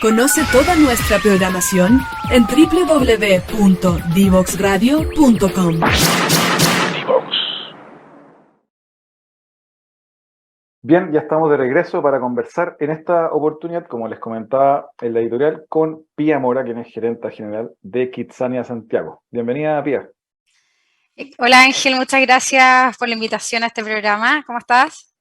Conoce toda nuestra programación en www.divoxradio.com. Bien, ya estamos de regreso para conversar en esta oportunidad, como les comentaba en la editorial, con Pía Mora, quien es gerenta general de Kidzania Santiago. Bienvenida, Pía. Hola Ángel, muchas gracias por la invitación a este programa. ¿Cómo estás?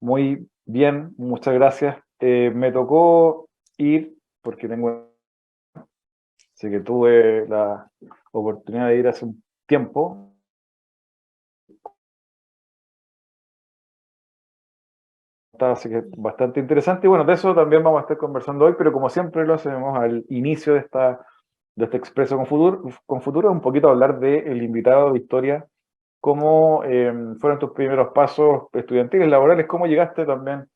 Muy bien, muchas gracias. Me tocó ir porque así que tuve la oportunidad de ir hace un tiempo. Así que bastante interesante. Y bueno, de eso también vamos a estar conversando hoy, pero como siempre lo hacemos al inicio de este Expreso con Futuro, un poquito hablar del invitado de historia, cómo fueron tus primeros pasos estudiantiles, laborales, cómo llegaste también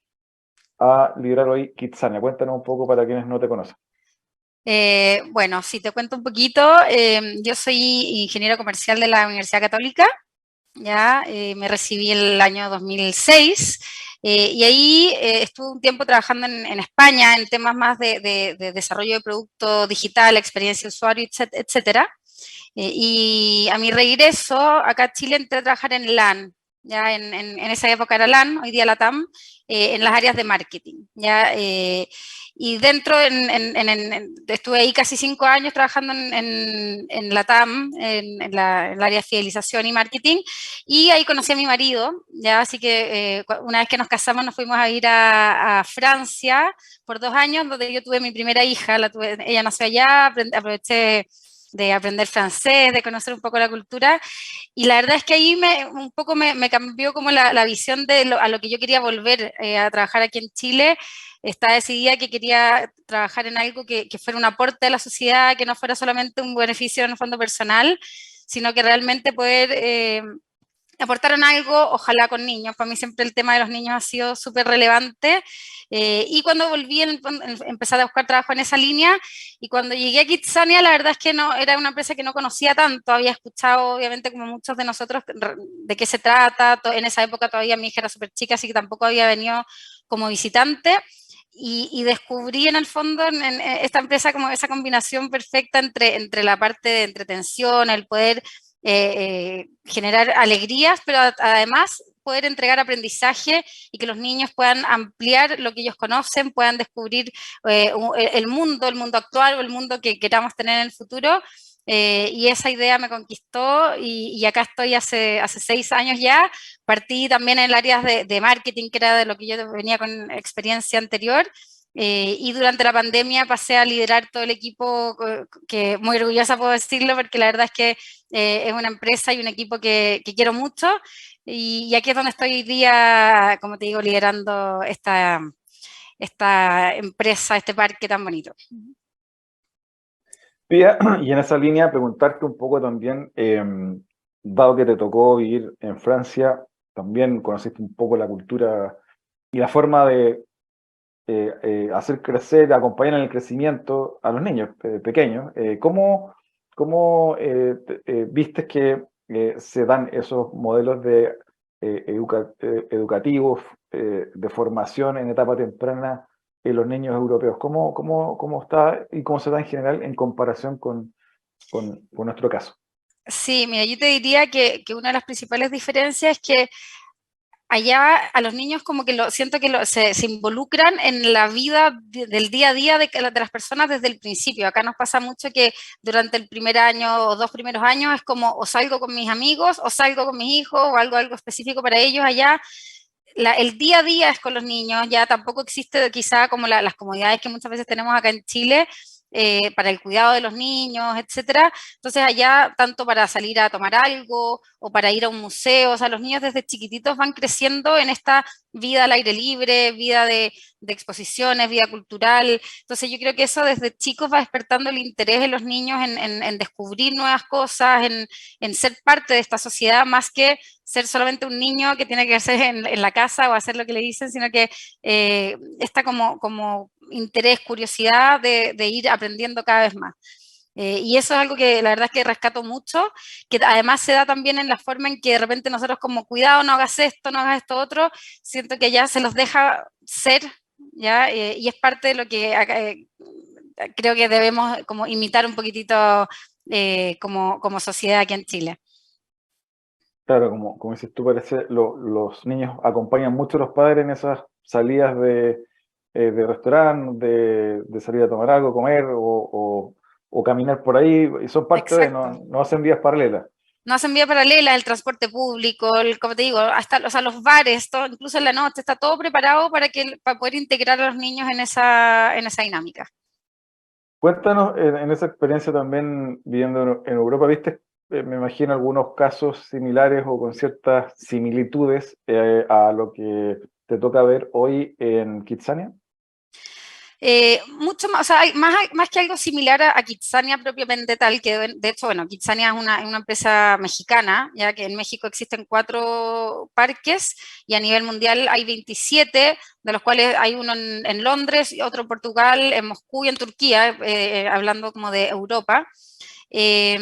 a liderar hoy Kidzania. Cuéntanos un poco para quienes no te conocen. Bueno, si te cuento un poquito, yo soy ingeniero comercial de la Universidad Católica, ya me recibí el año 2006 y ahí estuve un tiempo trabajando en España en temas más de desarrollo de producto digital, experiencia de usuario, etcétera. Y a mi regreso acá a Chile entré a trabajar en LAN, ya en esa época era LAN, hoy día LATAM, en las áreas de marketing, ya, y dentro, estuve ahí casi 5 años trabajando en LATAM, en el área de fidelización y marketing, y ahí conocí a mi marido, ya, así que una vez que nos casamos nos fuimos a ir a Francia por 2 años, donde yo tuve mi primera hija, ella nació allá, aproveché de aprender francés, de conocer un poco la cultura, y la verdad es que ahí un poco me cambió como la visión a lo que yo quería volver a trabajar aquí en Chile. Estaba decidida que quería trabajar en algo que fuera un aporte a la sociedad, que no fuera solamente un beneficio en el fondo personal, sino que realmente poder aportaron algo, ojalá con niños. Para mí siempre el tema de los niños ha sido súper relevante. Y cuando volví, empecé a buscar trabajo en esa línea. Y cuando llegué a Kidzania, la verdad es que no, era una empresa que no conocía tanto. Había escuchado, obviamente, como muchos de nosotros, de qué se trata. En esa época todavía mi hija era súper chica, así que tampoco había venido como visitante. Y descubrí en el fondo en esta empresa como esa combinación perfecta entre la parte de entretención, el poder generar alegrías, pero además poder entregar aprendizaje y que los niños puedan ampliar lo que ellos conocen, puedan descubrir el mundo actual o el mundo que queramos tener en el futuro. Y esa idea me conquistó y acá estoy hace 6 años ya. Partí también en el área de marketing, que era de lo que yo venía con experiencia anterior. Y durante la pandemia pasé a liderar todo el equipo, que muy orgullosa puedo decirlo, porque la verdad es que es una empresa y un equipo que quiero mucho, y aquí es donde estoy hoy día, como te digo, liderando esta empresa, este parque tan bonito. Pía, y en esa línea preguntarte un poco también, dado que te tocó vivir en Francia, también conociste un poco la cultura y la forma de hacer crecer, acompañar en el crecimiento a los niños pequeños. ¿Cómo vistes que se dan esos modelos de educativos, de formación en etapa temprana en los niños europeos? ¿Cómo está y cómo se da en general en comparación con nuestro caso? Sí, mira, yo te diría que una de las principales diferencias es que allá a los niños como que siento que se involucran en la vida del día a día de las personas desde el principio. Acá nos pasa mucho que durante el primer año o 2 primeros años es como o salgo con mis amigos o salgo con mis hijos o algo específico para ellos. Allá el día a día es con los niños, ya tampoco existe quizá como las comodidades que muchas veces tenemos acá en Chile, para el cuidado de los niños, etcétera. Entonces allá, tanto para salir a tomar algo o para ir a un museo, o sea, los niños desde chiquititos van creciendo en esta vida al aire libre, vida de exposiciones, vida cultural. Entonces yo creo que eso desde chicos va despertando el interés en los niños en descubrir nuevas cosas, en ser parte de esta sociedad, más que ser solamente un niño que tiene que ser en la casa o hacer lo que le dicen, sino que está como interés, curiosidad de ir aprendiendo cada vez más. Y eso es algo que la verdad es que rescato mucho, que además se da también en la forma en que de repente nosotros como cuidado, no hagas esto, no hagas esto otro, siento que ya se los deja ser, ¿ya? Y es parte de lo que creo que debemos como imitar un poquitito como sociedad aquí en Chile. Claro, como dices tú, parece, los niños acompañan mucho a los padres en esas salidas de restaurante, de salir a tomar algo, comer o caminar por ahí, y son parte de, Exacto. no hacen vías paralelas. No hacen vía paralela, el transporte público, como te digo, hasta o sea, los bares, todo, incluso en la noche, está todo preparado para poder integrar a los niños en esa dinámica. Cuéntanos, en esa experiencia también viviendo en Europa, ¿viste? Me imagino algunos casos similares o con ciertas similitudes a lo que te toca ver hoy en Kitsania. Mucho más, o sea, más que algo similar a Kitsania propiamente tal, que de hecho, bueno, Kitsania es una empresa mexicana, ya que en México existen 4 parques y a nivel mundial hay 27, de los cuales hay uno en Londres, y otro en Portugal, en Moscú y en Turquía, hablando como de Europa. Eh,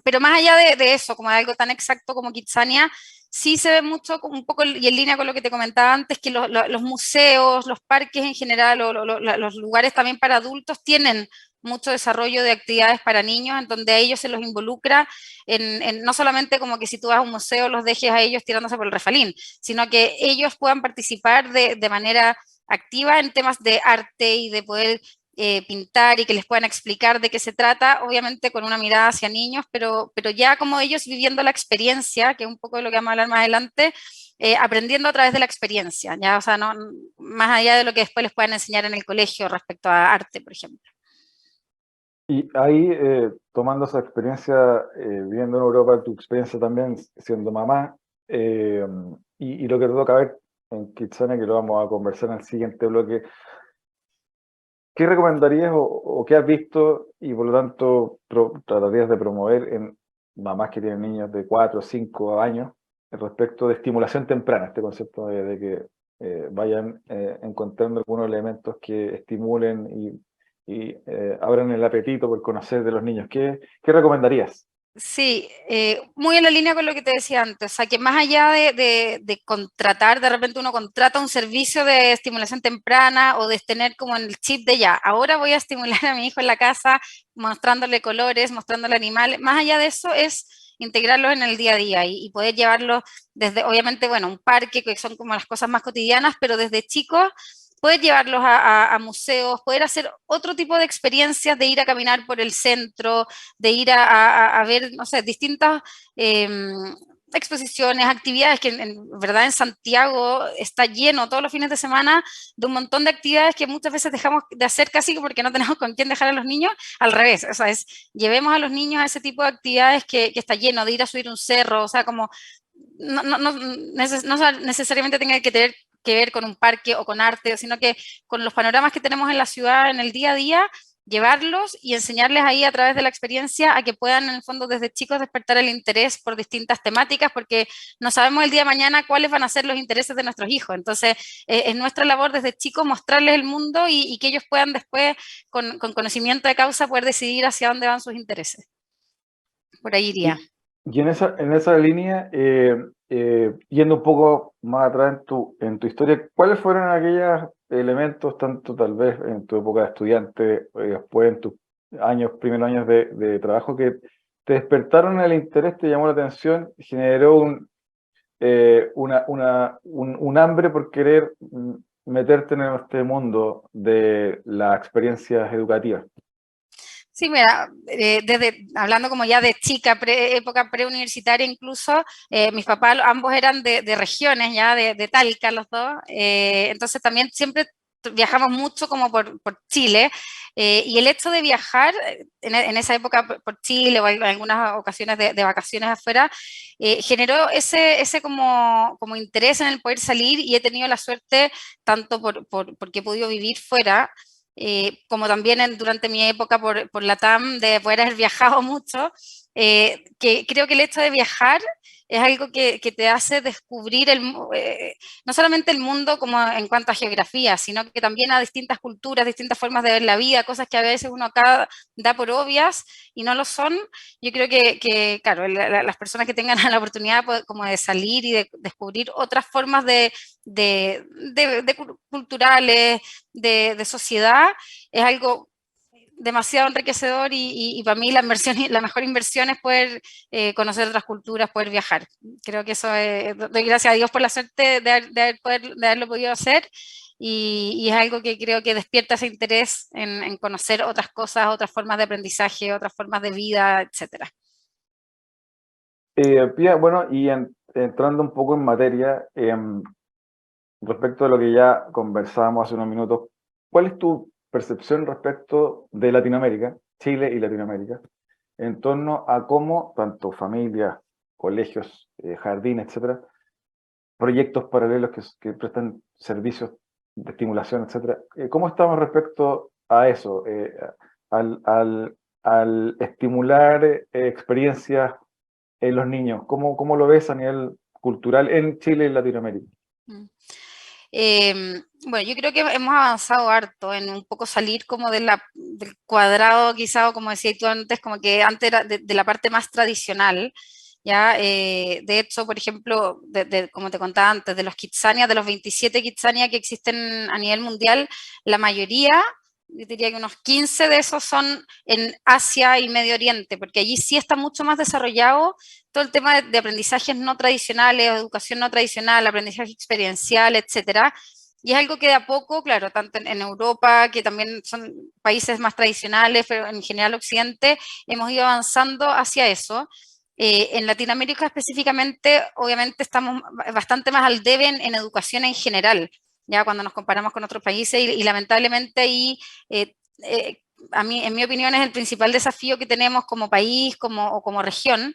pero más allá de eso, como de algo tan exacto como Kitsania, sí se ve mucho, un poco, y en línea con lo que te comentaba antes, que los museos, los parques en general, o los lugares también para adultos tienen mucho desarrollo de actividades para niños, en donde a ellos se los involucra, no solamente como que si tú vas a un museo los dejes a ellos tirándose por el refalín, sino que ellos puedan participar de manera activa en temas de arte y de poder pintar y que les puedan explicar de qué se trata, obviamente con una mirada hacia niños, pero ya como ellos viviendo la experiencia, que es un poco de lo que vamos a hablar más adelante, aprendiendo a través de la experiencia, ya, o sea, no, más allá de lo que después les puedan enseñar en el colegio respecto a arte, por ejemplo. Y ahí, tomando esa experiencia, viviendo en Europa, tu experiencia también siendo mamá, eh, y lo que te toca ver en Kitsania, que lo vamos a conversar en el siguiente bloque, ¿qué recomendarías o qué has visto y por lo tanto tratarías de promover en mamás que tienen niños de 4 o 5 años respecto de estimulación temprana, este concepto de que vayan encontrando algunos elementos que estimulen y abran el apetito por conocer de los niños? ¿Qué recomendarías? Sí, muy en la línea con lo que te decía antes, o sea, que más allá de contratar, de repente uno contrata un servicio de estimulación temprana o de tener como el chip de ya, ahora voy a estimular a mi hijo en la casa mostrándole colores, mostrándole animales, más allá de eso es integrarlos en el día a día y poder llevarlos desde, obviamente, bueno, un parque, que son como las cosas más cotidianas, pero desde chicos poder llevarlos a museos, poder hacer otro tipo de experiencias, de ir a caminar por el centro, de ir a ver, no sé, distintas exposiciones, actividades, que en verdad en Santiago está lleno todos los fines de semana de un montón de actividades que muchas veces dejamos de hacer casi porque no tenemos con quién dejar a los niños, al revés, o sea, llevemos a los niños a ese tipo de actividades que está lleno, de ir a subir un cerro, o sea, como no necesariamente tenga que tener que ver con un parque o con arte, sino que con los panoramas que tenemos en la ciudad en el día a día, llevarlos y enseñarles ahí a través de la experiencia a que puedan en el fondo desde chicos despertar el interés por distintas temáticas, porque no sabemos el día de mañana cuáles van a ser los intereses de nuestros hijos. Entonces, es nuestra labor desde chicos mostrarles el mundo y que ellos puedan después, con conocimiento de causa, poder decidir hacia dónde van sus intereses. Por ahí iría. Y en esa línea, yendo un poco más atrás en tu historia, ¿cuáles fueron aquellos elementos, tanto tal vez en tu época de estudiante, después en tus primeros años de trabajo, que te despertaron el interés, te llamó la atención, generó un hambre por querer meterte en este mundo de las experiencias educativas? Sí, mira, hablando como ya de chica, época preuniversitaria incluso, mis papás ambos eran de regiones, ya de Talca los dos, entonces también siempre viajamos mucho como por Chile, y el hecho de viajar en esa época por Chile o en algunas ocasiones de vacaciones afuera, generó ese como interés en el poder salir, y he tenido la suerte, tanto porque he podido vivir fuera, como también durante mi época por la TAM, de poder haber viajado mucho, que creo que el hecho de viajar es algo que te hace descubrir no solamente el mundo como en cuanto a geografía, sino que también a distintas culturas, distintas formas de ver la vida, cosas que a veces uno acá da por obvias y no lo son. Yo creo que claro, las personas que tengan la oportunidad como de salir y de descubrir otras formas de culturales, de sociedad, es algo demasiado enriquecedor y para mí la mejor inversión es poder conocer otras culturas, poder viajar. Creo que eso es, doy gracias a Dios por la suerte de haberlo podido hacer y es algo que creo que despierta ese interés en conocer otras cosas, otras formas de aprendizaje, otras formas de vida, etcétera. Pía, bueno, entrando un poco en materia, respecto a lo que ya conversábamos hace unos minutos, ¿cuál es tu percepción respecto de Latinoamérica, Chile y Latinoamérica, en torno a cómo tanto familias, colegios, jardines, etcétera, proyectos paralelos que prestan servicios de estimulación, etcétera, cómo estamos respecto a eso, al, al, al estimular experiencias en los niños? ¿Cómo lo ves a nivel cultural en Chile y Latinoamérica? Mm. Bueno, yo creo que hemos avanzado harto en un poco salir como del cuadrado quizá, o como decías tú antes, como que antes era de la parte más tradicional, ¿ya? De hecho, por ejemplo, como te contaba antes, de los Kitsania, de los 27 Kitsania que existen a nivel mundial, la mayoría, yo diría que unos 15 de esos son en Asia y Medio Oriente, porque allí sí está mucho más desarrollado todo el tema de aprendizajes no tradicionales, educación no tradicional, aprendizaje experiencial, etcétera. Y es algo que de a poco, claro, tanto en Europa, que también son países más tradicionales, pero en general Occidente, hemos ido avanzando hacia eso. En Latinoamérica específicamente, obviamente estamos bastante más al debe en educación en general, ya cuando nos comparamos con otros países y lamentablemente ahí, eh, eh, a mí, en mi opinión, es el principal desafío que tenemos como país o como región,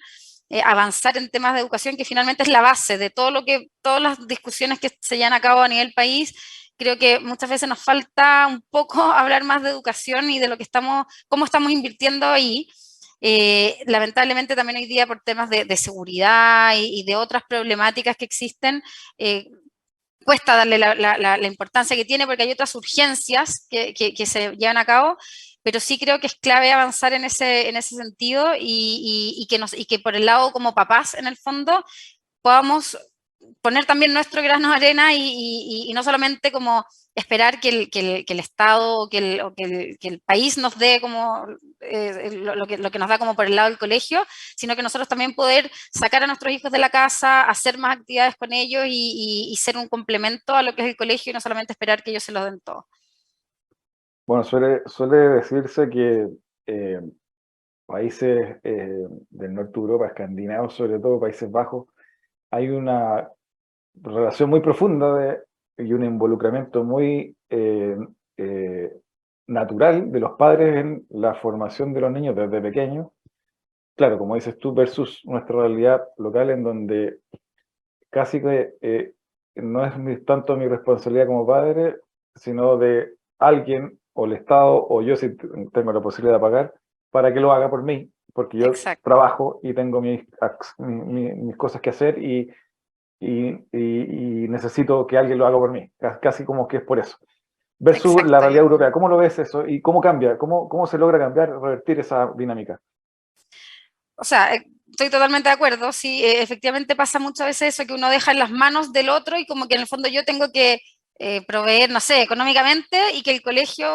avanzar en temas de educación, que finalmente es la base de todo todas las discusiones que se llevan a cabo a nivel país. Creo que muchas veces nos falta un poco hablar más de educación y de lo que cómo estamos invirtiendo ahí. Lamentablemente también hoy día por temas de seguridad y de otras problemáticas que existen, cuesta darle la importancia que tiene porque hay otras urgencias que se llevan a cabo, pero sí creo que es clave avanzar en ese sentido y que por el lado como papás en el fondo podamos poner también nuestro grano de arena y no solamente como esperar que el Estado que el país nos dé como lo que nos da como por el lado del colegio, sino que nosotros también poder sacar a nuestros hijos de la casa, hacer más actividades con ellos y ser un complemento a lo que es el colegio y no solamente esperar que ellos se lo den todo. Bueno, suele decirse que eh, países del norte de Europa, escandinavos, sobre todo Países Bajos, hay una relación muy profunda y un involucramiento muy eh, natural de los padres en la formación de los niños desde pequeños. Claro, como dices tú, versus nuestra realidad local en donde casi que no es tanto mi responsabilidad como padre, sino de alguien o el Estado o yo si tengo la posibilidad de pagar para que lo haga por mí, porque yo Exacto, trabajo y tengo mis cosas que hacer y necesito que alguien lo haga por mí, casi como que es por eso. Versus la exacto. realidad europea, ¿cómo lo ves eso y cómo cambia? ¿Cómo se logra cambiar, revertir esa dinámica? O sea, estoy totalmente de acuerdo, sí, efectivamente pasa muchas veces eso que uno deja en las manos del otro y como que en el fondo yo tengo que proveer, no sé, económicamente y que el colegio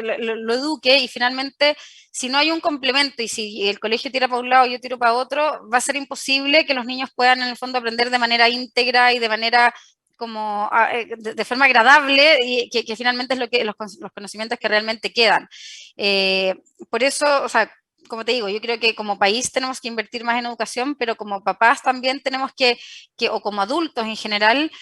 lo eduque y finalmente si no hay un complemento y si el colegio tira para un lado y yo tiro para otro, va a ser imposible que los niños puedan en el fondo aprender de manera íntegra y de manera como de forma agradable y que finalmente es lo que los conocimientos que realmente quedan. Por eso, o sea, como te digo, yo creo que como país tenemos que invertir más en educación, pero como papás también tenemos o como adultos en general,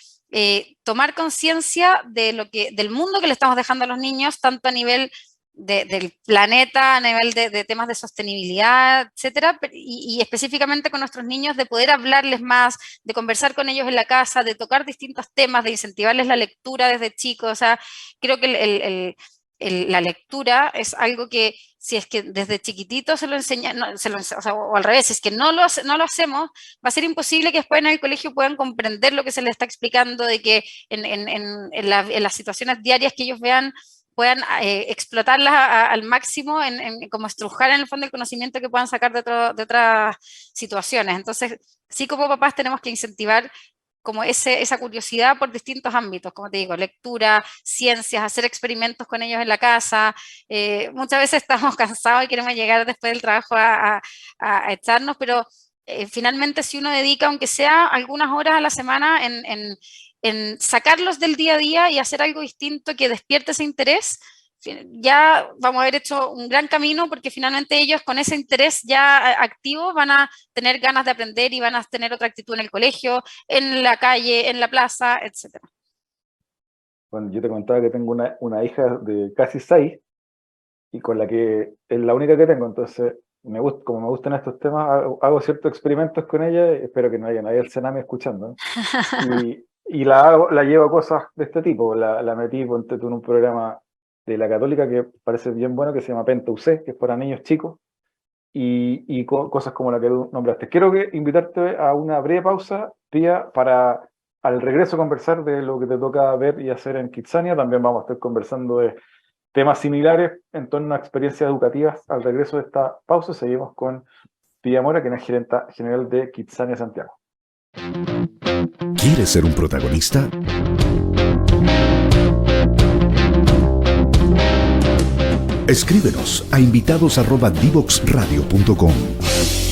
tomar conciencia del mundo que le estamos dejando a los niños, tanto a nivel del planeta, a nivel de temas de sostenibilidad, etcétera, y específicamente con nuestros niños, de poder hablarles más, de conversar con ellos en la casa, de tocar distintos temas, de incentivarles la lectura desde chicos. O sea, creo que la lectura es algo que si es que desde chiquitito se lo enseña, no, o sea, o al revés, si es que no lo hacemos, va a ser imposible que después en el colegio puedan comprender lo que se les está explicando, de que en las situaciones diarias que ellos vean puedan explotarlas al máximo como estrujar en el fondo el conocimiento que puedan sacar de otras situaciones. Entonces, sí como papás tenemos que incentivar como esa curiosidad por distintos ámbitos, como te digo, lectura, ciencias, hacer experimentos con ellos en la casa. Muchas veces estamos cansados y queremos llegar después del trabajo a echarnos, pero finalmente si uno dedica, aunque sea algunas horas a la semana, en sacarlos del día a día y hacer algo distinto que despierte ese interés, ya vamos a haber hecho un gran camino, porque finalmente ellos con ese interés ya activo van a tener ganas de aprender y van a tener otra actitud en el colegio, en la calle, en la plaza, etc. Bueno, yo te contaba que tengo una hija de casi 6 y con la que es la única que tengo, entonces como me gustan estos temas, hago ciertos experimentos con ella, espero que no haya nadie del Sename escuchando, ¿no? Y la llevo a cosas de este tipo, la metí, ponte tú, en un programa de la Católica que parece bien bueno, que se llama Penta UC, que es para niños chicos, y cosas como la que tú nombraste. Quiero invitarte a una breve pausa, Pía, para al regreso conversar de lo que te toca ver y hacer en Kidzania. También vamos a estar conversando de temas similares en torno a experiencias educativas. Al regreso de esta pausa seguimos con Pía Mora, quien es gerenta general de Kidzania Santiago. ¿Quieres ser un protagonista? Escríbenos a invitados@divoxradio.com.